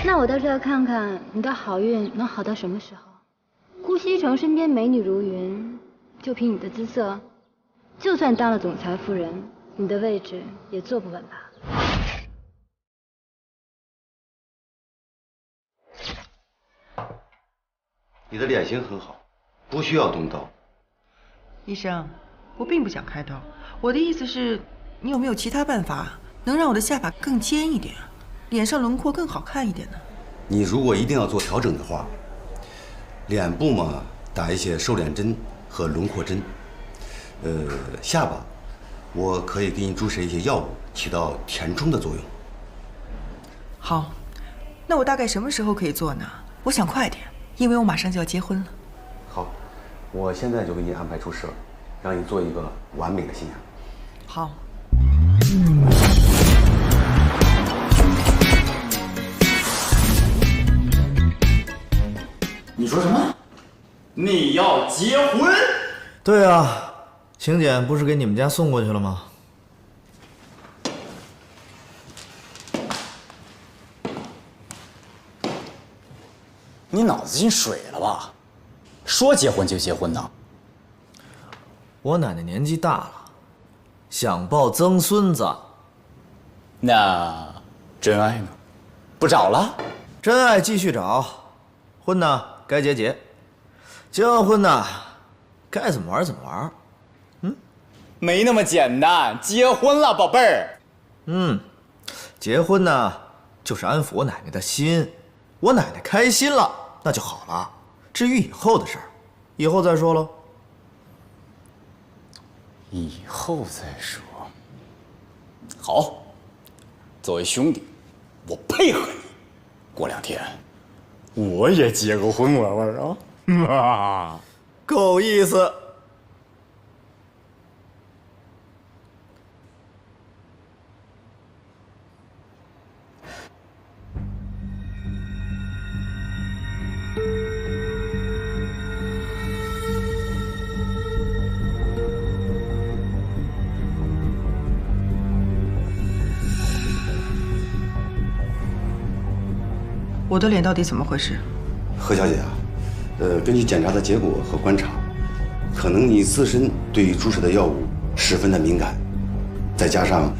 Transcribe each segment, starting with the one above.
那我倒是要看看你的好运能好到什么时候。顾西城身边美女如云，就凭你的姿色，就算当了总裁夫人，你的位置也坐不稳吧。你的脸型很好，不需要动刀。医生，我并不想开刀，我的意思是，你有没有其他办法能让我的下巴更尖一点，脸上轮廓更好看一点呢？你如果一定要做调整的话，脸部嘛，打一些瘦脸针和轮廓针。下巴，我可以给你注射一些药物，起到填充的作用。好，那我大概什么时候可以做呢？我想快点，因为我马上就要结婚了。好，我现在就给你安排注射，让你做一个完美的新娘。好。你说什么？你要结婚？对啊，请柬不是给你们家送过去了吗？你脑子进水了吧？说结婚就结婚的？我奶奶年纪大了，想抱曾孙子。那真爱呢？不找了？真爱继续找，婚呢该结结，结完婚呢该怎么玩怎么玩。没那么简单，结婚了，宝贝儿。结婚呢就是安抚我奶奶的心，我奶奶开心了那就好了。至于以后的事儿，以后再说喽。以后再说。好，作为兄弟，我配合你。过2天，我也结个婚玩玩啊！够意思。我的脸到底怎么回事？何小姐啊，根据检查的结果和观察，可能你自身对于注射的药物十分的敏感，再加上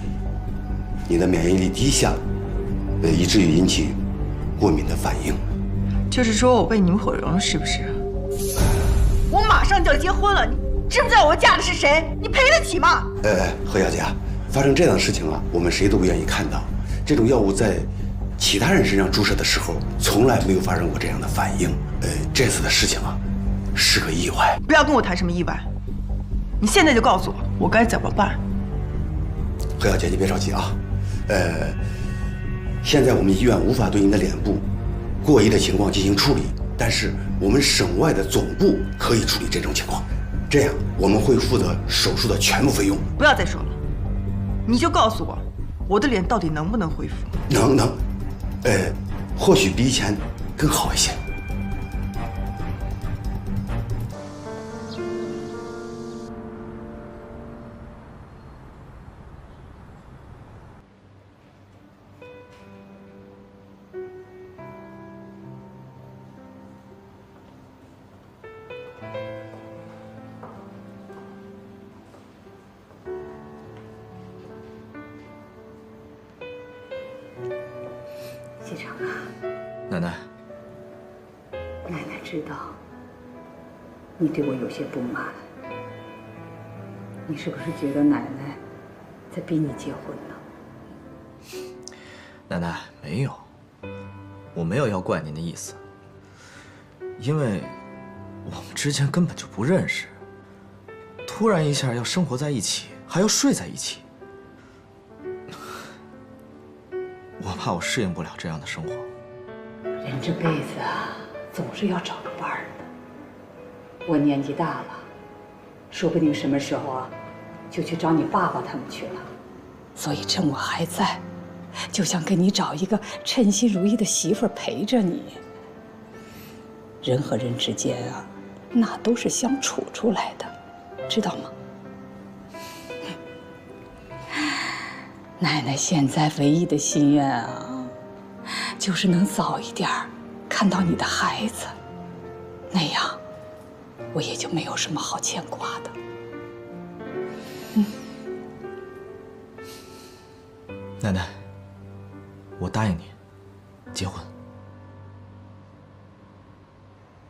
你的免疫力低下，以至于引起过敏的反应。就是说我被你们毁容了，是不是？我马上就要结婚了，你知不知道我嫁的是谁？你赔得起吗？何小姐啊，发生这样的事情啊，我们谁都不愿意看到。这种药物在其他人身上注射的时候，从来没有发生过这样的反应。这次的事情啊，是个意外。不要跟我谈什么意外，你现在就告诉我，我该怎么办？何小姐，你别着急啊。现在我们医院无法对您的脸部过移的情况进行处理，但是我们省外的总部可以处理这种情况。这样我们会负责手术的全部费用。不要再说了，你就告诉我，我的脸到底能不能恢复？能。或许比以前更好一些。西城啊，奶奶，奶奶知道你对我有些不满，你是不是觉得奶奶在逼你结婚呢？奶奶没有，我没有要怪您的意思，因为我们之间根本就不认识，突然一下要生活在一起，还要睡在一起，我怕我适应不了这样的生活。人这辈子啊，总是要找个伴儿的。我年纪大了，说不定什么时候啊，就去找你爸爸他们去了。所以趁我还在，就想给你找一个称心如意的媳妇儿陪着你。人和人之间啊，那都是相处出来的，知道吗？奶奶现在唯一的心愿啊，就是能早一点看到你的孩子，那样我也就没有什么好牵挂的。奶奶，我答应你，结婚。